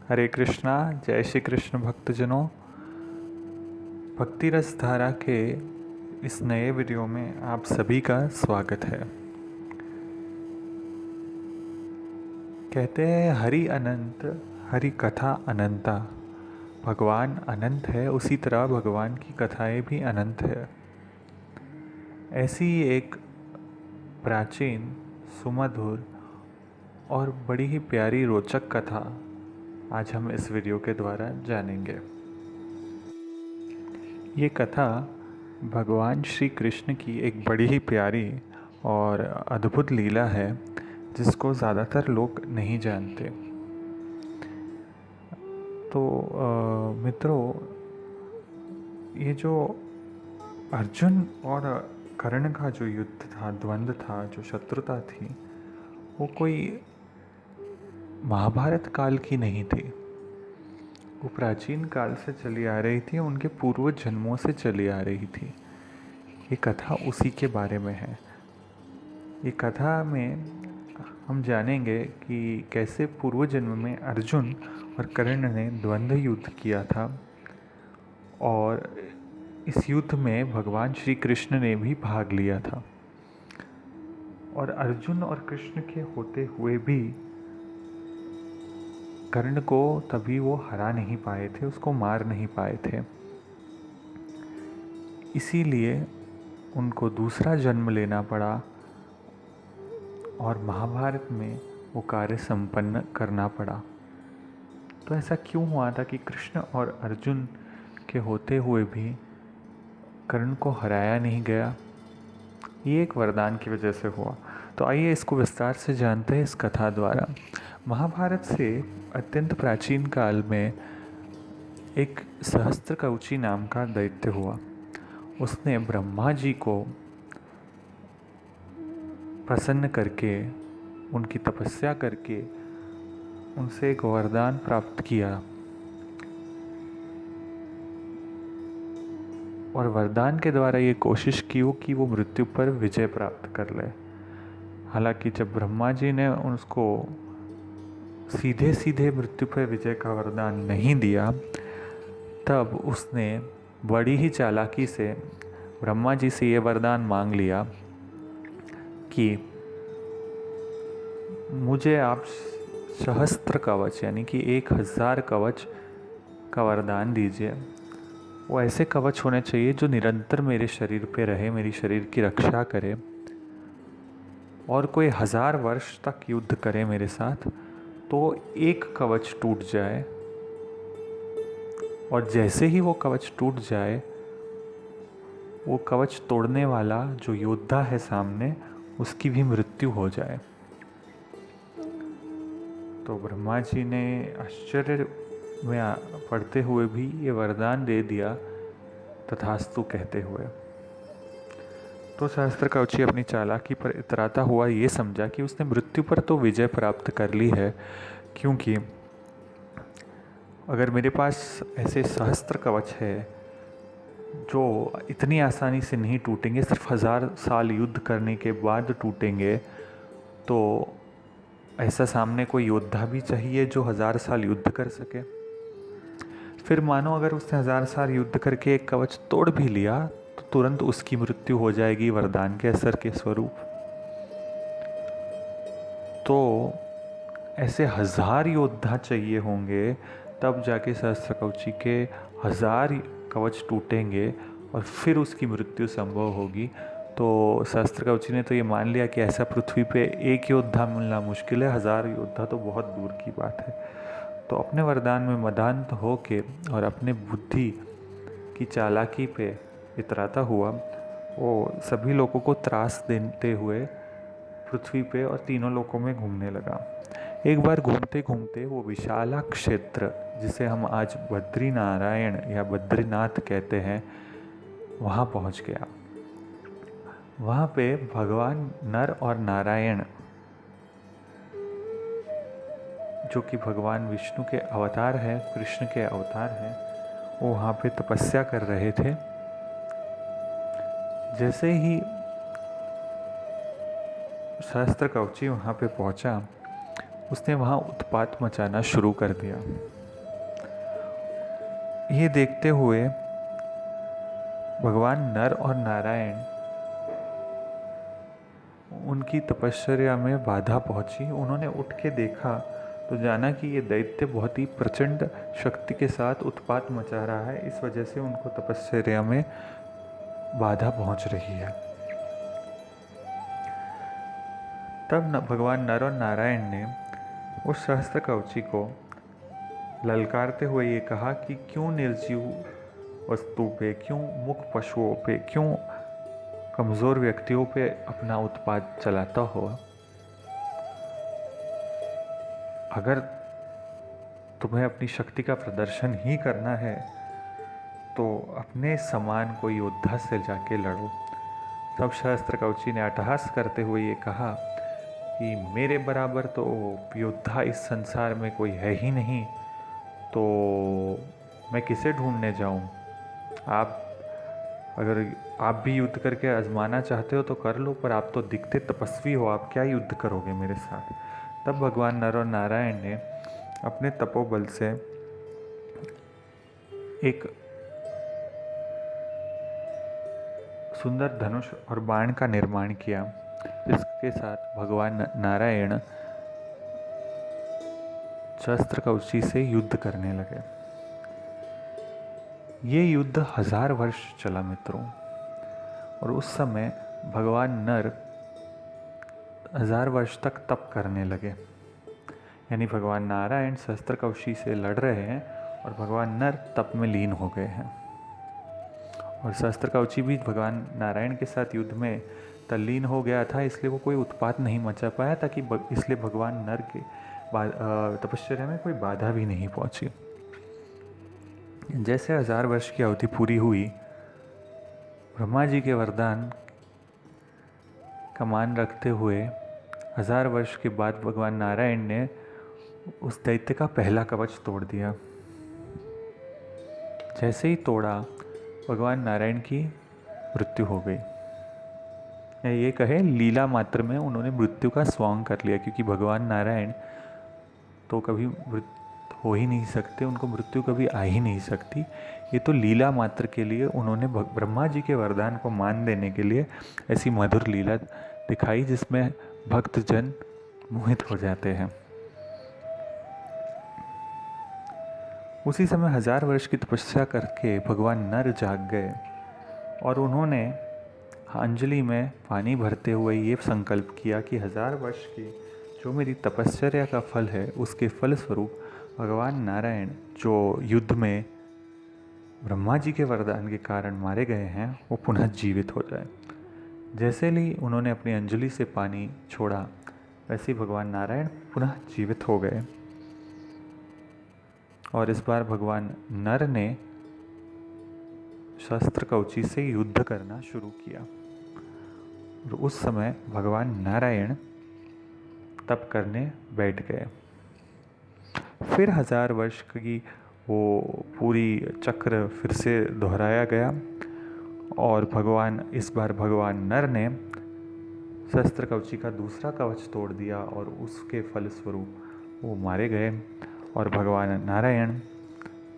हरे कृष्णा। जय श्री कृष्ण भक्तजनों। भक्ति रस धारा के इस नए वीडियो में आप सभी का स्वागत है। कहते हैं हरि अनंत, हरि कथा अनंता। भगवान अनंत है, उसी तरह भगवान की कथाएं भी अनंत है। ऐसी ही एक प्राचीन, सुमधुर और बड़ी ही प्यारी रोचक कथा आज हम इस वीडियो के द्वारा जानेंगे। ये कथा भगवान श्री कृष्ण की एक बड़ी ही प्यारी और अद्भुत लीला है, जिसको ज़्यादातर लोग नहीं जानते। तो मित्रों, ये जो अर्जुन और कर्ण का जो युद्ध था, द्वंद्व था, जो शत्रुता थी, वो कोई महाभारत काल की नहीं थी। वो प्राचीन काल से चली आ रही थी, उनके पूर्व जन्मों से चली आ रही थी। ये कथा उसी के बारे में है। ये कथा में हम जानेंगे कि कैसे पूर्व जन्म में अर्जुन और कर्ण ने द्वंद्व युद्ध किया था, और इस युद्ध में भगवान श्री कृष्ण ने भी भाग लिया था। और अर्जुन और कृष्ण के होते हुए भी कर्ण को तभी वो हरा नहीं पाए थे, उसको मार नहीं पाए थे। इसीलिए उनको दूसरा जन्म लेना पड़ा और महाभारत में वो कार्य संपन्न करना पड़ा। तो ऐसा क्यों हुआ था कि कृष्ण और अर्जुन के होते हुए भी कर्ण को हराया नहीं गया? ये एक वरदान की वजह से हुआ। तो आइए इसको विस्तार से जानते हैं इस कथा द्वारा। महाभारत से अत्यंत प्राचीन काल में एक सहस्त्रकवची नाम का दैत्य हुआ। उसने ब्रह्मा जी को प्रसन्न करके, उनकी तपस्या करके उनसे एक वरदान प्राप्त किया, और वरदान के द्वारा ये कोशिश की कि वो मृत्यु पर विजय प्राप्त कर ले। हालांकि जब ब्रह्मा जी ने उसको सीधे सीधे मृत्यु पर विजय का वरदान नहीं दिया, तब उसने बड़ी ही चालाकी से ब्रह्मा जी से ये वरदान मांग लिया कि मुझे आप सहस्त्र कवच यानी कि 1000 कवच का वरदान दीजिए। वो ऐसे कवच होने चाहिए जो निरंतर मेरे शरीर पे रहे, मेरी शरीर की रक्षा करे, और कोई 1000 वर्ष तक युद्ध करे मेरे साथ, तो एक कवच टूट जाए, और जैसे ही वो कवच टूट जाए, वो कवच तोड़ने वाला जो योद्धा है सामने, उसकी भी मृत्यु हो जाए। तो ब्रह्मा जी ने आश्चर्य में पढ़ते हुए भी ये वरदान दे दिया, तथास्तु कहते हुए। तो सहस्त्रकवची अपनी चालाकी पर इतराता हुआ ये समझा कि उसने मृत्यु पर तो विजय प्राप्त कर ली है, क्योंकि अगर मेरे पास ऐसे सहस्त्र कवच है जो इतनी आसानी से नहीं टूटेंगे, सिर्फ 1000 साल युद्ध करने के बाद टूटेंगे, तो ऐसा सामने कोई योद्धा भी चाहिए जो 1000 साल युद्ध कर सके। फिर मानो अगर उसने 1000 साल युद्ध करके एक कवच तोड़ भी लिया, तो तुरंत उसकी मृत्यु हो जाएगी वरदान के असर के स्वरूप। तो ऐसे 1000 योद्धा चाहिए होंगे, तब जाके सहस्त्रकवची के 1000 कवच टूटेंगे और फिर उसकी मृत्यु संभव होगी। तो सहस्त्रकवची ने तो ये मान लिया कि ऐसा पृथ्वी पे एक योद्धा मिलना मुश्किल है, 1000 योद्धा तो बहुत दूर की बात है। तो अपने वरदान में मदान्त होके और अपने बुद्धि की चालाकी पे इतराता हुआ, वो सभी लोगों को त्रास देते हुए पृथ्वी पे और तीनों लोकों में घूमने लगा। एक बार घूमते घूमते वो विशाला क्षेत्र, जिसे हम आज बद्री नारायण या बद्रीनाथ कहते हैं, वहाँ पहुँच गया। वहाँ पे भगवान नर और नारायण, जो कि भगवान विष्णु के अवतार हैं, कृष्ण के अवतार हैं, वो वहाँ पे तपस्या कर रहे थे। जैसे ही सहस्त्रकवची वहाँ पे पहुँचा, उसने वहाँ उत्पात मचाना शुरू कर दिया। ये देखते हुए भगवान नर और नारायण, उनकी तपश्चर्या में बाधा पहुंची। उन्होंने उठ के देखा तो जाना कि ये दैत्य बहुत ही प्रचंड शक्ति के साथ उत्पात मचा रहा है, इस वजह से उनको तपश्चर्या में बाधा पहुंच रही है। तब भगवान नर और नारायण ने उस सहस्त्र कवची को ललकारते हुए ये कहा कि क्यों निर्जीव वस्तु पे, क्यों मुख पशुओं पे, क्यों कमज़ोर व्यक्तियों पे अपना उत्पात चलाता हो। अगर तुम्हें अपनी शक्ति का प्रदर्शन ही करना है तो अपने समान कोई योद्धा से जाके लड़ो। तब सहस्त्र कवची ने अट्टहास करते हुए ये कहा कि मेरे बराबर तो योद्धा इस संसार में कोई है ही नहीं, तो मैं किसे ढूंढने जाऊं। आप अगर आप भी युद्ध करके आजमाना चाहते हो तो कर लो, पर आप तो दिखते तपस्वी हो, आप क्या युद्ध करोगे मेरे साथ। तब भगवान नर और नारायण ने अपने तपोबल से एक सुंदर धनुष और बाण का निर्माण किया, जिसके साथ भगवान नारायण शस्त्र कवची से युद्ध करने लगे। ये युद्ध 1000 वर्ष चला मित्रों, और उस समय भगवान नर 1000 वर्ष तक तप करने लगे। यानी भगवान नारायण शस्त्र कवची से लड़ रहे हैं और भगवान नर तप में लीन हो गए हैं। और शस्त्र कवची भी भगवान नारायण के साथ युद्ध में तल्लीन हो गया था, इसलिए वो कोई उत्पात नहीं मचा पाया, ताकि इसलिए भगवान नर के तपश्चर्या में कोई बाधा भी नहीं पहुंची। जैसे 1000 वर्ष की अवधि पूरी हुई, ब्रह्मा जी के वरदान का मान रखते हुए 1000 वर्ष के बाद भगवान नारायण ने उस दैत्य का पहला कवच तोड़ दिया। जैसे ही तोड़ा, भगवान नारायण की मृत्यु हो गई। ये कहे लीला मात्र में उन्होंने मृत्यु का स्वांग कर लिया, क्योंकि भगवान नारायण तो कभी मृत हो ही नहीं सकते, उनको मृत्यु कभी आ ही नहीं सकती। ये तो लीला मात्र के लिए उन्होंने ब्रह्मा जी के वरदान को मान देने के लिए ऐसी मधुर लीला दिखाई, जिसमें भक्तजन मोहित हो जाते हैं। उसी समय 1000 वर्ष की तपस्या करके भगवान नर जाग गए और उन्होंने अंजलि में पानी भरते हुए ये संकल्प किया कि 1000 वर्ष की जो मेरी तपश्चर्या का फल है, उसके फल स्वरूप भगवान नारायण जो युद्ध में ब्रह्मा जी के वरदान के कारण मारे गए हैं, वो पुनः जीवित हो जाए। जैसे ही उन्होंने अपनी अंजलि से पानी छोड़ा, वैसे ही भगवान नारायण पुनः जीवित हो गए। और इस बार भगवान नर ने शस्त्र कवची से युद्ध करना शुरू किया। और उस समय भगवान नारायण तप करने बैठ गए। फिर 1000 वर्ष की वो पूरी चक्र फिर से दोहराया गया और इस बार भगवान नर ने शस्त्र कवची का दूसरा कवच तोड़ दिया और उसके फलस्वरूप वो मारे गए। और भगवान नारायण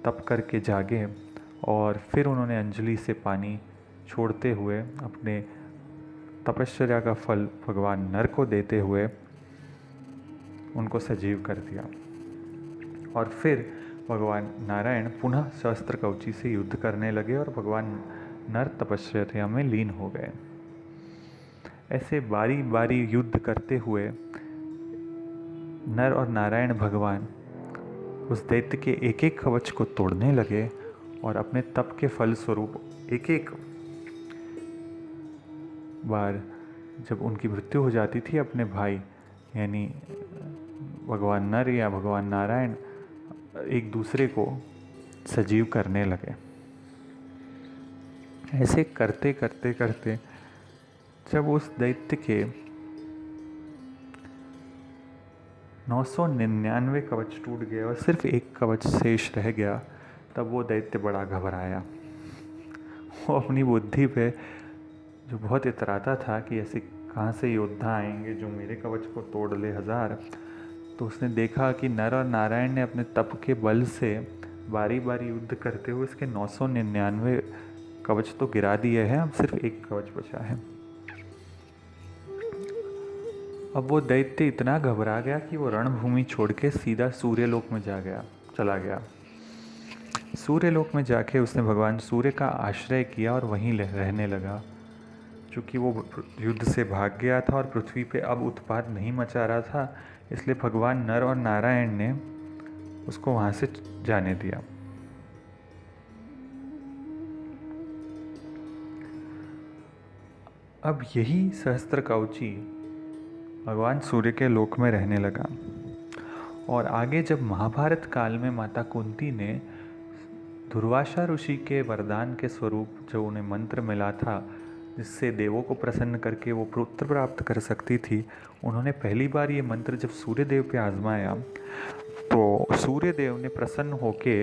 तप करके जागे और फिर उन्होंने अंजलि से पानी छोड़ते हुए अपने तपश्चर्या का फल भगवान नर को देते हुए उनको सजीव कर दिया। और फिर भगवान नारायण पुनः शस्त्र कवची से युद्ध करने लगे और भगवान नर तपश्चर्या में लीन हो गए। ऐसे बारी बारी युद्ध करते हुए नर और नारायण भगवान उस दैत्य के एक एक कवच को तोड़ने लगे और अपने तप के फल स्वरूप एक एक बार जब उनकी मृत्यु हो जाती थी, अपने भाई यानी भगवान नर या भगवान नारायण एक दूसरे को सजीव करने लगे। ऐसे करते करते करते जब उस दैत्य के 999 कवच टूट गए और सिर्फ एक कवच शेष रह गया, तब वो दैत्य बड़ा घबराया। वो अपनी बुद्धि पे जो बहुत इतराता था कि ऐसे कहाँ से योद्धा आएंगे जो मेरे कवच को तोड़ ले 1000, तो उसने देखा कि नर और नारायण ने अपने तप के बल से बारी बारी युद्ध करते हुए इसके 999 कवच तो गिरा दिए हैं, अब सिर्फ एक कवच बचा है। अब वो दैत्य इतना घबरा गया कि वो रणभूमि छोड़ के सीधा सूर्यलोक में चला गया। सूर्यलोक में जाके उसने भगवान सूर्य का आश्रय किया और वहीं रहने लगा। चूँकि वो युद्ध से भाग गया था और पृथ्वी पे अब उत्पात नहीं मचा रहा था, इसलिए भगवान नर और नारायण ने उसको वहाँ से जाने दिया। अब यही सहस्त्रकवची भगवान सूर्य के लोक में रहने लगा। और आगे जब महाभारत काल में माता कुंती ने दुर्वासा ऋषि के वरदान के स्वरूप जो उन्हें मंत्र मिला था, जिससे देवों को प्रसन्न करके वो पुत्र प्राप्त कर सकती थी, उन्होंने पहली बार ये मंत्र जब सूर्यदेव पे आजमाया तो सूर्यदेव ने प्रसन्न होके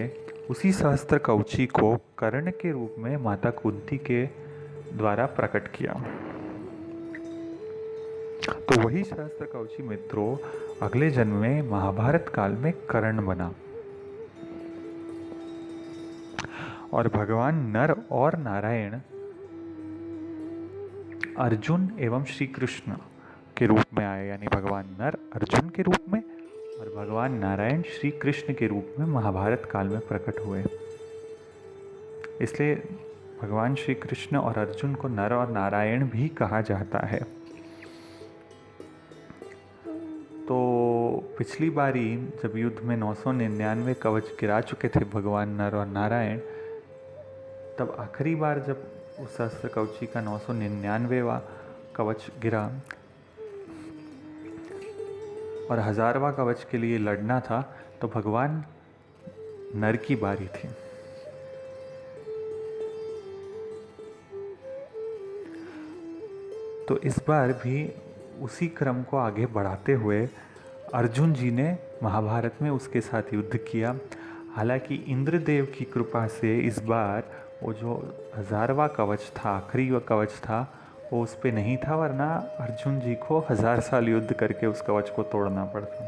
उसी सहस्त्र कवची को कर्ण के रूप में माता कुंती के द्वारा प्रकट किया। तो वही सहस्त्र कवची मित्रों अगले जन्म में महाभारत काल में कर्ण बना। और भगवान नर और नारायण अर्जुन एवं श्री कृष्ण के रूप में आए, यानी भगवान नर अर्जुन के रूप में और भगवान नारायण श्री कृष्ण के रूप में महाभारत काल में प्रकट हुए। इसलिए भगवान श्री कृष्ण और अर्जुन को नर और नारायण भी कहा जाता है। तो पिछली बारी जब युद्ध में 999 कवच गिरा चुके थे भगवान नर और नारायण, तब आखिरी बार जब उस सहस्त्र कवची का 999वां कवच गिरा और 1000वां कवच के लिए लड़ना था, तो भगवान नर की बारी थी। तो इस बार भी उसी क्रम को आगे बढ़ाते हुए अर्जुन जी ने महाभारत में उसके साथ युद्ध किया। हालांकि इंद्रदेव की कृपा से इस बार वो जो 1000वां कवच था, आखिरी वह कवच था, वो उस पे नहीं था, वरना अर्जुन जी को 1000 साल युद्ध करके उस कवच को तोड़ना पड़ता।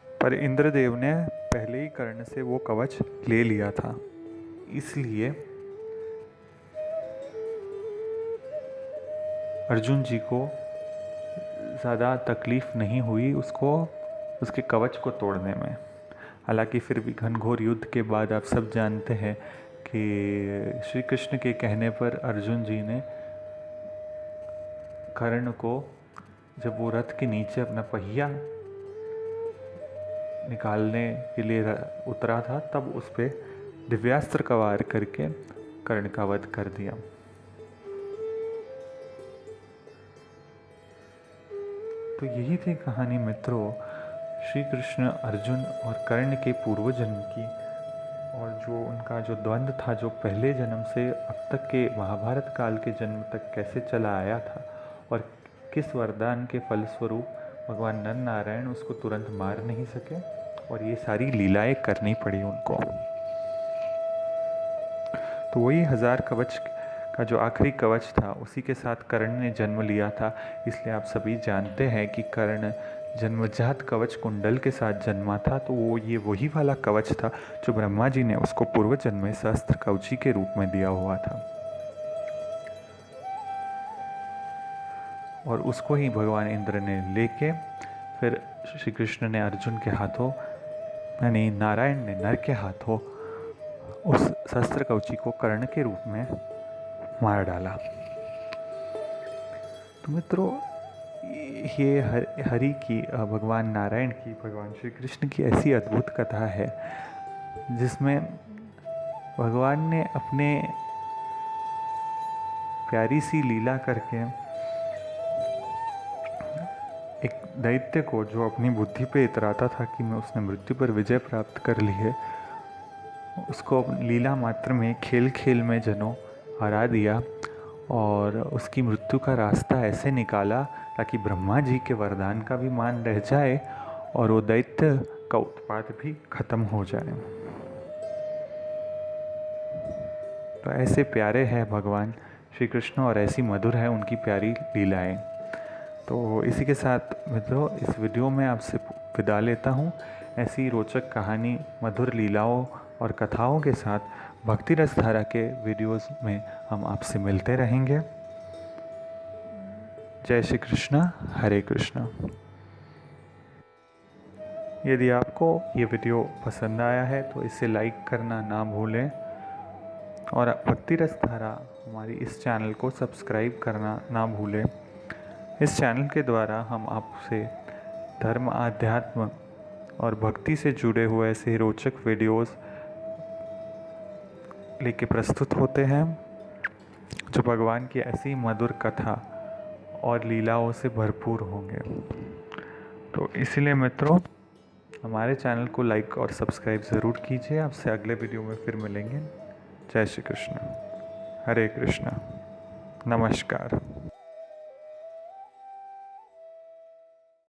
पर इंद्रदेव ने पहले ही कर्ण से वो कवच ले लिया था, इसलिए अर्जुन जी को ज़्यादा तकलीफ़ नहीं हुई उसके कवच को तोड़ने में। हालांकि फिर भी घनघोर युद्ध के बाद आप सब जानते हैं कि श्री कृष्ण के कहने पर अर्जुन जी ने कर्ण को, जब वो रथ के नीचे अपना पहिया निकालने के लिए उतरा था, तब उस पर दिव्यास्त्र का वार करके कर्ण का वध कर दिया। तो यही थी कहानी मित्रों श्री कृष्ण, अर्जुन और कर्ण के पूर्व जन्म की, और जो उनका जो द्वंद्व था, जो पहले जन्म से अब तक के महाभारत काल के जन्म तक कैसे चला आया था और किस वरदान के फलस्वरूप भगवान नर नारायण उसको तुरंत मार नहीं सके और ये सारी लीलाएं करनी पड़ी उनको। तो वही 1000 कवच का जो आखिरी कवच था, उसी के साथ कर्ण ने जन्म लिया था। इसलिए आप सभी जानते हैं कि कर्ण जन्मजात कवच कुंडल के साथ जन्मा था। तो वो ये वही वाला कवच था जो ब्रह्मा जी ने उसको पूर्व जन्म में सहस्त्र कवची के रूप में दिया हुआ था, और उसको ही भगवान इंद्र ने लेके फिर श्री कृष्ण ने अर्जुन के हाथों, यानी नारायण ने नर के हाथों उस सहस्त्र कवची को कर्ण के रूप में मार डाला। तो मित्रों ये हरि की, भगवान नारायण की, भगवान श्री कृष्ण की ऐसी अद्भुत कथा है जिसमें भगवान ने अपने प्यारी सी लीला करके एक दैत्य को, जो अपनी बुद्धि पे इतराता था कि मैं उसने मृत्यु पर विजय प्राप्त कर ली है, उसको लीला मात्र में खेल खेल में जनों हरा दिया और उसकी मृत्यु का रास्ता ऐसे निकाला ताकि ब्रह्मा जी के वरदान का भी मान रह जाए और वो दैत्य का उत्पात भी खत्म हो जाए। तो ऐसे प्यारे हैं भगवान श्री कृष्ण और ऐसी मधुर है उनकी प्यारी लीलाएं। तो इसी के साथ मित्रों इस वीडियो में आपसे विदा लेता हूँ। ऐसी रोचक कहानी, मधुर लीलाओं और कथाओं के साथ भक्ति रस धारा के वीडियोस में हम आपसे मिलते रहेंगे। जय श्री कृष्ण, हरे कृष्ण। यदि आपको ये वीडियो पसंद आया है तो इसे लाइक करना ना भूलें और भक्ति रस धारा हमारी इस चैनल को सब्सक्राइब करना ना भूलें। इस चैनल के द्वारा हम आपसे धर्म, आध्यात्म और भक्ति से जुड़े हुए ऐसे रोचक वीडियोस लेके प्रस्तुत होते हैं जो भगवान की ऐसी मधुर कथा और लीलाओं से भरपूर होंगे। तो इसलिए मित्रों हमारे चैनल को लाइक और सब्सक्राइब ज़रूर कीजिए। आपसे अगले वीडियो में फिर मिलेंगे। जय श्री कृष्ण, हरे कृष्ण, नमस्कार।